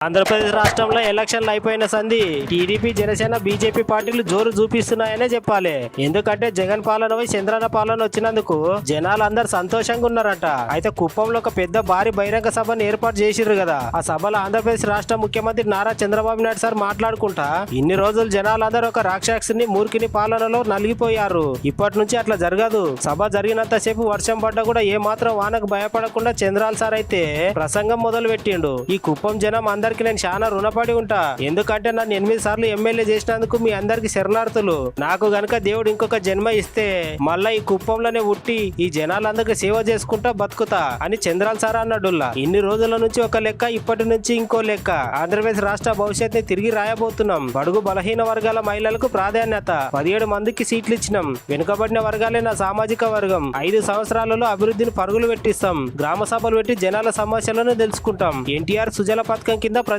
ఆంధ్రప్రదేశ్ రాష్ట్రంలో ఎలక్షన్లు అయిపోయిన సంధి టీడీపీ జనసేన బీజేపీ పార్టీలు జోరు చూపిస్తున్నాయనే చెప్పాలి. ఎందుకంటే జగన్ పాలన పోయి చంద్రన్న పాలన వచ్చినందుకు జనాలు అందరు సంతోషంగా ఉన్నారట. అయితే కుప్పంలో ఒక పెద్ద భారీ బహిరంగ సభను ఏర్పాటు చేసిర్రు కదా. ఆ సభలో ఆంధ్రప్రదేశ్ రాష్ట్ర ముఖ్యమంత్రి నారా చంద్రబాబు నాయుడు సార్ మాట్లాడుకుంటా ఇన్ని రోజులు జనాలందరూ ఒక రాక్షసుని మూర్ఖిని పాలనలో నలిగిపోయారు, ఇప్పటి నుంచి అట్లా జరగదు, సభ జరిగినంత సేపు వర్షం పడ్డా కూడా ఏ మాత్రం వానకు భయపడకుండా చంద్రాల సార్ అయితే ప్రసంగం మొదలు పెట్టిండు. ఈ కుప్పం జనం అందరికి నేను చాలా రుణపడి ఉంటా, ఎందుకంటే నన్ను 8 సార్లు ఎమ్మెల్యే చేసినందుకు మీ అందరికి శరణార్థులు. నాకు గనక దేవుడు ఇంకొక జన్మ ఇస్తే మళ్ళా ఈ కుప్పంలోనే ఉట్టి ఈ జనాలందరికి సేవ చేసుకుంటా బతుకుతా అని చంద్రాల సార్ అన్నాడుల్లా. ఇన్ని రోజుల నుంచి ఒక లెక్క, ఇప్పటి నుంచి ఇంకో లెక్క. ఆంధ్రప్రదేశ్ రాష్ట్ర భవిష్యత్తుని తిరిగి రాయబోతున్నాం. బడుగు బలహీన వర్గాల మహిళలకు ప్రాధాన్యత, 17 మందికి సీట్లు ఇచ్చినాం. వెనుకబడిన వర్గాలే నా సామాజిక వర్గం. 5 సంవత్సరాలలో అభివృద్ధిని పరుగులు పెట్టిస్తాం. గ్రామ సభలు పెట్టి జనాల సమస్యలను తెలుసుకుంటాం. ఎన్టీఆర్ సుజల పథకం కింద